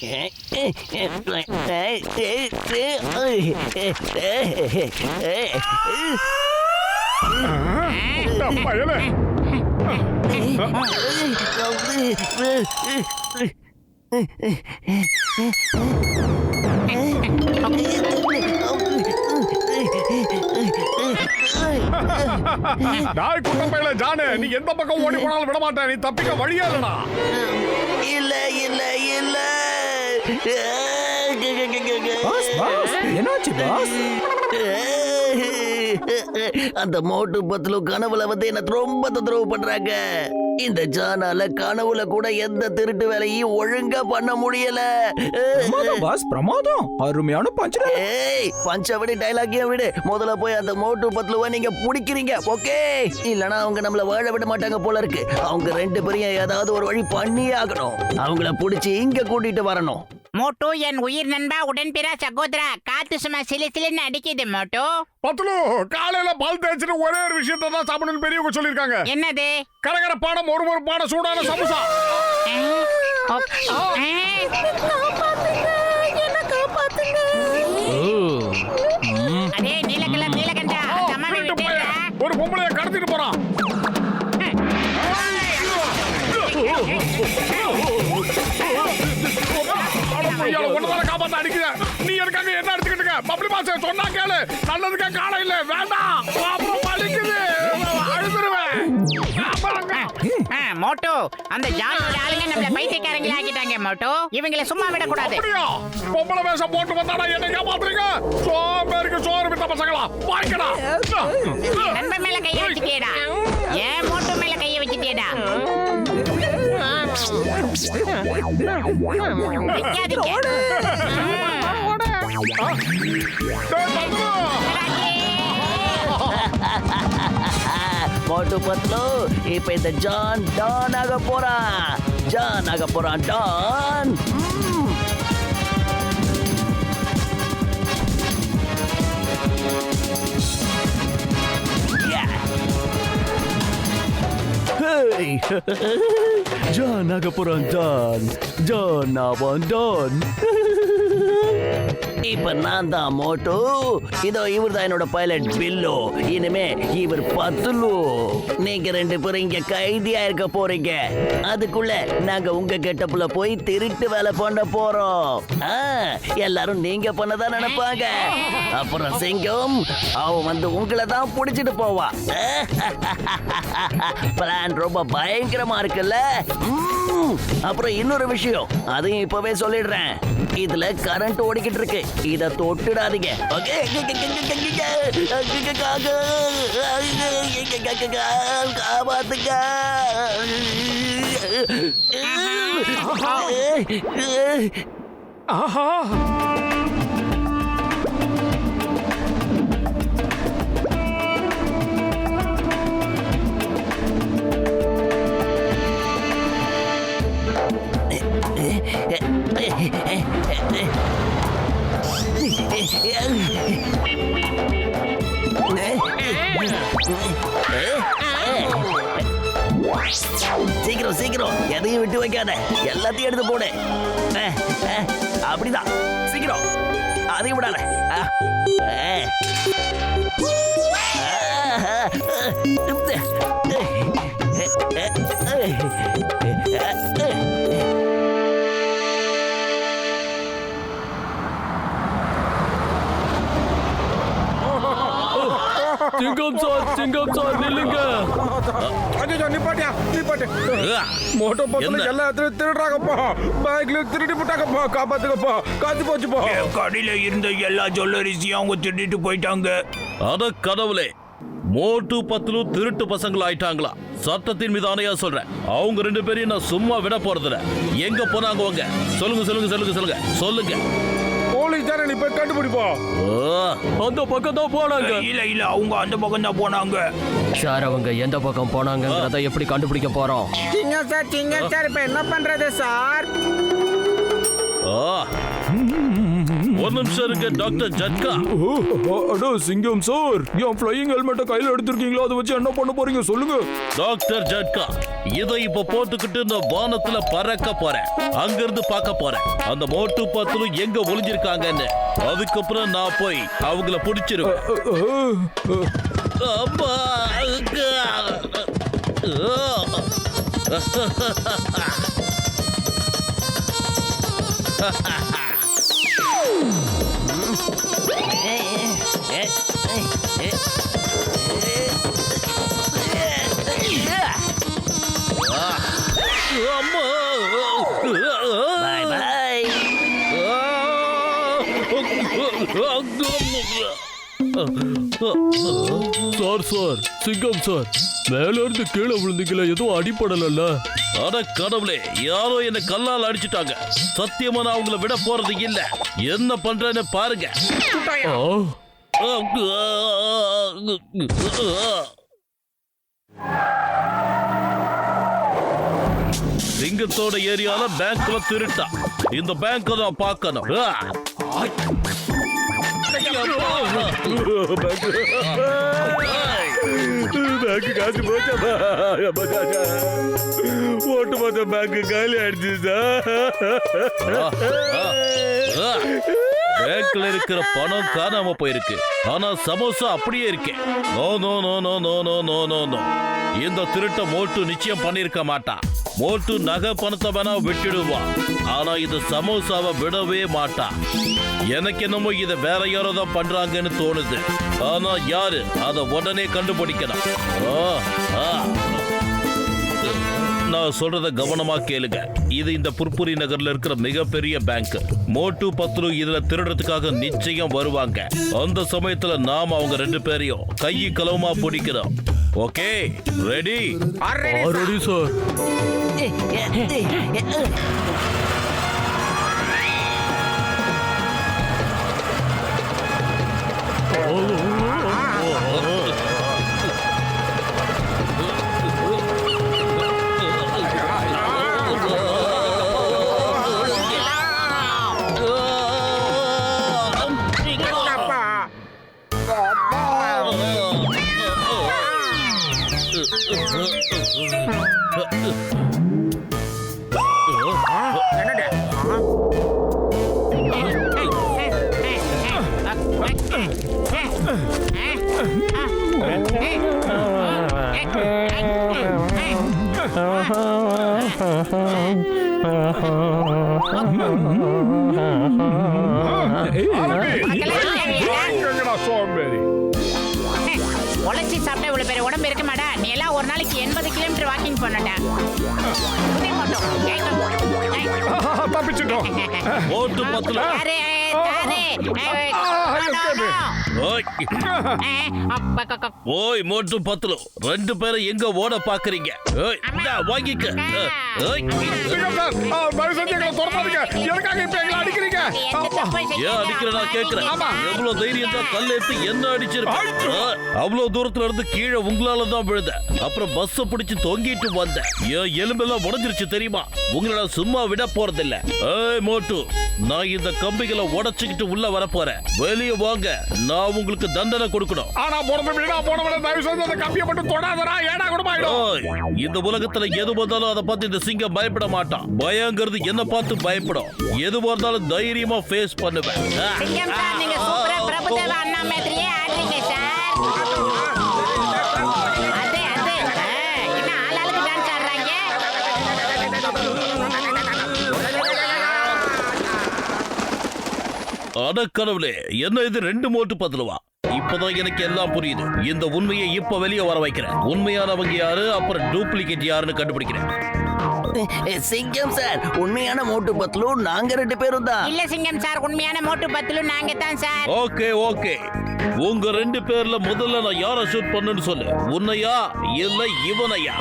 நாய் குட்டம் பையல ஜானு, நீ எந்த பக்கம் ஓடி போனாலும் விட மாட்டேன். நீ தப்பிக்க வழியா இல்லடா. இல்ல இல்ல இல்ல. என்னாச்சு பாஸ்? அந்த மோட்டு பத்லு கனவுல வந்து என்ன ரொம்ப தொந்தரவு பண்றாங்க. இந்த ஜானால கனவுல கூட எந்த திருட்டு வேலையும் ஒழுங்கா பண்ண முடியல. பாஸ் பிரமாதம், அருமையான பஞ்ச். ஏய், பஞ்சவடி டயலாகிய விடு. முதல்ல போய் அந்த மோட்டு பத்லுவை நீங்க பிடிக்கிறீங்க, ஓகே? இல்லனா அவங்க நம்மள வாழ விட மாட்டாங்க போல இருக்கு. அவங்க ரெண்டு பேரையும் ஏதாவது ஒரு வழி பண்ணியே ஆகணும். அவங்கள பிடிச்சி இங்க கூட்டிட்டு வரணும். மோட்டு என் உயிர் நண்பா, உடன்பிற சகோதரா, காத்து சும்மா சிலு சிலுன்னு அடிக்குது மோட்டு. பத்லு, காலையில பால் தேய்ச்சிட்டு ஒரே ஒரு விஷயத்தை தான் சாப்பிடணும்னு பெரியவங்க சொல்லிருக்காங்க. என்னது? கரகர பாடம் ஒரு பாட சூடான சமோசா. அதே நீலக்கலர் நீலகண்டா, ஒரு பொம்பளைய கடத்திட்டு போறான். ஒன்னதான காப்பாத்த அடிக்குத. நீ எனக்காக என்ன அடிச்சுக்கிட்டு பப்ளி பாச சொன்னா கேளு. நல்லதுக்கா காண இல்ல, வேண்டாம். அப்புறம் வலிக்குது, அழுதுருவேன். மோட்டு, அந்த ஜானோட ஆளுங்க நம்மள பைத்தியக்காரங்களா ஆக்கிட்டாங்க மோட்டு. இவங்கள சும்மா விட கூடாது. அப்படியா? பொம்பளை வேஷம் போட்டு வந்தாடா என்ன காப்பாத்துறீங்க? சோம்பேறிக்கு சோறு விட்ட பசங்களா, வாய்க்கடா. நண்பன் மேல கைய வச்சிட்டேடா. ஏன் மோட்டு மேல கைய வச்சிட்டேடா? மோட்டு பத்லு இப்ப இந்த ஜான் டான் ஆக போறான். ஜான் ஆக போறான், டான். ஜான் ஆக போறான், டான். ஜான் ஆவான், டான். இப்ப நான் தான் மோட்டு. இதோ இவர் தான் என்னோட பைலட் பில்லு. இனிமே இவர் பத்லு. நீங்க ரெண்டு பேரும் இங்க கைதியா இருக்க போறீங்க. அதுக்குள்ள நாங்க உங்க கெட்டப்புல போய் திருட்டு வேலை பண்ண போறோம். எல்லாரும் நீங்க பண்ணதான் நினைப்பாங்க. அப்புறம் சிங்கம் அவன் வந்து உங்களை தான் புடிச்சிட்டு போவான். பிளான் ரொம்ப பயங்கரமா இருக்குல்ல? அப்புறம் இன்னொரு விஷயம், அதையும் இப்பவே சொல்லிடுறேன். இதுல கரண்ட் ஓடிக்கிட்டு இருக்கு. இத தொட்டுடாதீங்க, ஓகே? காப்பாத்துங்க. ஆஹா, சீக்கிரம் சீக்கிரம், எதையும் விட்டு வைக்காத. எல்லாத்தையும் எடுத்து போடு. அப்படிதான், சீக்கிரம். அதையும் விடாத. சிங்கம் சார் நில்லுங்க. நிப்பாட்டியா நிப்பாட்டு. மோட்டோ பத்துல எல்லா திருடுறாங்கப்பா. பேக்ல திருடி போட்டாங்கப்பா. காப்பாத்துக்கப்பா, காத்து போச்சுப்பா. கடையில இருந்த எல்லா ஜுவல்லரிஸையும் அவங்க திருடிட்டு போயிட்டாங்க. அத கடவுளே, மோட்டு பத்லு திருட்டு பசங்களா ஆயிட்டாங்களா? சட்டத்தின் மீது ஆணையா சொல்றேன், அவங்க ரெண்டு பேரையும் நான் சும்மா விட போறதில்ல. எங்க போனாங்க அவங்க? சொல்லுங்க சொல்லுங்க சொல்லுங்க சொல்லுங்க சொல்லுங்க. போலீஸ் தானே, நீ போய் கண்டுபிடிப்பா. அந்த பக்கம் தான் போனாங்க. இல்ல இல்ல, அவங்க அந்த பக்கம் தான் போனாங்க. சார், அவங்க எந்த பக்கம் போனாங்கன்றத எப்படி கண்டுபிடிக்க போறோம்? சிங்கம் சார், இப்ப என்ன பண்றது சார்? ஒரு நிமிஷம் இருங்க டாக்டர் ஜட்கா. அடோ சிங்கம் சார், என் ஃப்ளையிங் ஹெல்மெட்டை கையில எடுத்திருக்கீங்களா? அதை வச்சு என்ன பண்ண போறீங்க சொல்லுங்க. டாக்டர் ஜட்கா, இதை இப்ப போட்டுக்கிட்டு நான் வானத்துல பறக்க போறேன். அங்கிருந்து பார்க்க போறேன் அந்த மோட்டு பத்லு எங்க ஒளிஞ்சிருக்காங்கன்னு. அதுக்கப்புறம் நான் போய் அவங்கள பிடிச்சிருவேன். அம்மா. பாய் பாய். சார் சார், சிங்கம் சார், மேல இருந்து கீழே விழுந்தீங்களா? எதுவும் அடிப்படல? அட கடவுளே, யாரோ என்ன கல்லால் அடிச்சுட்டாங்க. சத்தியமா நான் அவங்கள விட போறது இல்ல. என்ன பண்றேன்னு பாருங்க. சிங்கத்தோட ஏரியால பேங்க்ல திருட்டா. இந்த பேங்க் தான் பார்க்கணும். பேங்க் காசு போச்சா? ஓட்டு மொத்த பேங்க் காலி ஆயிடுச்சு சார். பேங்க்ல இருக்கிற பணம் காணாம போயிருக்கு. ஆனா சமோசா அப்படியே இருக்கே. No no no no no no no no no. இந்த திருட்ட மோட்டு நிச்சயம் பண்ணிருக்க மாட்டான். மோட்டு நகை பணத்தை வேணா விட்டுடுவான். ஆனா இது சமோசாவை விடவே மாட்டான். எனக்கு என்னமோ இதை வேற யாரோ தான் பண்றாங்கன்னு தோணுது. ஆனா யாரு அதை உடனே கண்டுபிடிக்கணும். நான் சொல்றத கவனமா கேளுங்க. இது இந்த புர்புரி நகர்ல இருக்கிற மிகப்பெரிய பேங்க். மோட்டு பத்லு இதுல திருடுறதுக்காக நிச்சயம் வருவாங்க. அந்த சமயத்துல நாம அவங்க ரெண்டு பேரையும் கையை களவுமா பிடிக்கிறோம். Okay, ready? Ready sir. உழைச்சி சாப்பிட்டா இவ்வளவு பேர் உடம்பு இருக்க மாட்டா. நீ எல்லாம் ஒரு நாளைக்கு 80 கிலோமீட்டர் வாக்கிங் பண்ணட்டா. தப்பிச்சிட்டோம். மோட்டு பத்லு. ஓய் மோட்டு பத்லு, ரெண்டு பேரும் எங்க ஓட பாக்குறீங்க? வாங்கிக்க. ஏன் அடிக்கிறா கேக்குறேன். எவ்வளவு தைரியம் தான் கல்லேத்து என்ன அடிச்சிருக்க? அவ்வளவு தூரத்துல இருந்து கீழே உங்களால தான் விழுந்த. அப்புறம் பஸ் பிடிச்சு தொங்கிட்டு வந்த. என் எலும்பெல்லாம் உடஞ்சிருச்சு தெரியுமா? உங்களை சும்மா விட போறதில்ல. ஏய் மோட்டு, நான் இந்த கம்பிகளை உடைச்சுக்கிட்டு உள்ள வர போறேன். வெளியே வாங்க, நான் உங்களுக்கு தண்டனை கொடுக்கணும். ஆனா போனது வீணா போனவன தயவு செஞ்சு அந்த கம்பியை மட்டும் தொடாதடா. ஏடா கூட ஆயிடும். இந்த உலகத்துல எது வந்தாலும் அதை பார்த்து இந்த சிங்கம் பயப்பட மாட்டான். பயங்கிறது என்ன பார்த்து பயப்படும். எது வந்தாலும் தைரியமா ஃபேஸ் பண்ணுவேன். சிங்கம் சார், நீங்க சூப்பரா பிரபுதேவா அண்ணா மாதிரியே ஆடுறீங்க சார். அதே அதே. என்ன ஆளாளுக்கு டான்ஸ் ஆடுறாங்க? அட கடவுளே, என்ன இது ரெண்டு மோட்டு பத்லுவா? இப்பதான் எனக்கு எல்லாம் புரியுது. இந்த உண்மையை இப்ப வெளியே வர வைக்கிறேன். உண்மையானவங்க யாரு, அப்புறம் டூப்ளிகேட் யாருன்னு கண்டுபிடிக்கிறேன். சிங்கம் சார், உண்மையான மோட்டு பத்லு நாங்க ரெண்டு பேரும் தான். இல்ல சிங்கம் சார், உண்மையான மோட்டு பத்லு நாங்க தான் சார். ஓகே ஓகே, உங்க ரெண்டு பேர்ல முதல்ல நான் யாரை ஷூட் பண்ணுன்னு சொல்லு. உன்னையா இல்ல இவனையா?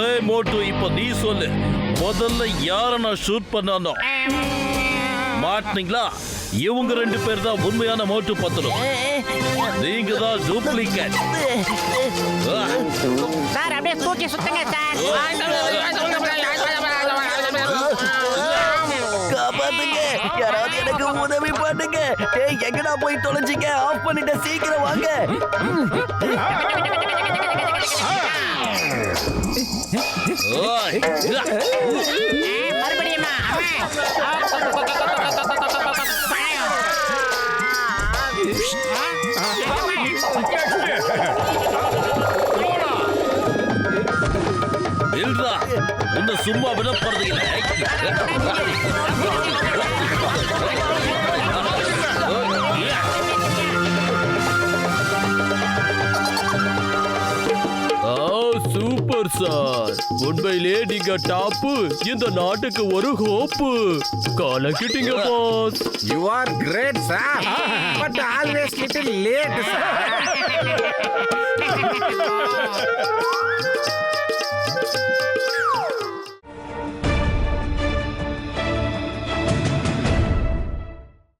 ஏய் மோட்டு, இப்ப நீ சொல்லு. முதல்ல யார நான் ஷூட் பண்ணானோ? மாட்டீங்களா? இவங்க ரெண்டு பேர் தான் உண்மையான மோட்டு பத்லு. நீங்க தான் டூப்ளிகேட். சார் அப்படியே தூக்கி சுத்துங்க சார். யாராவது எனக்கு உதவி பண்ணுங்க. டேய் எங்கடா போய் தொலைஞ்சிங்க? ஆஃப் பண்ணிட்டு சீக்கிரம் வாங்க. ஓய், இதா. மறுபடியுமா நில்றா. உன்னை சும்மா விட போறது இல்ல. சூப்பர் சார், உண்மையிலே நீங்க டாப்பு. இந்த நாட்டுக்கு ஒரு ஹோப்பு. கலக்கிட்டீங்க boss. You are great, sir. But always little late, sir.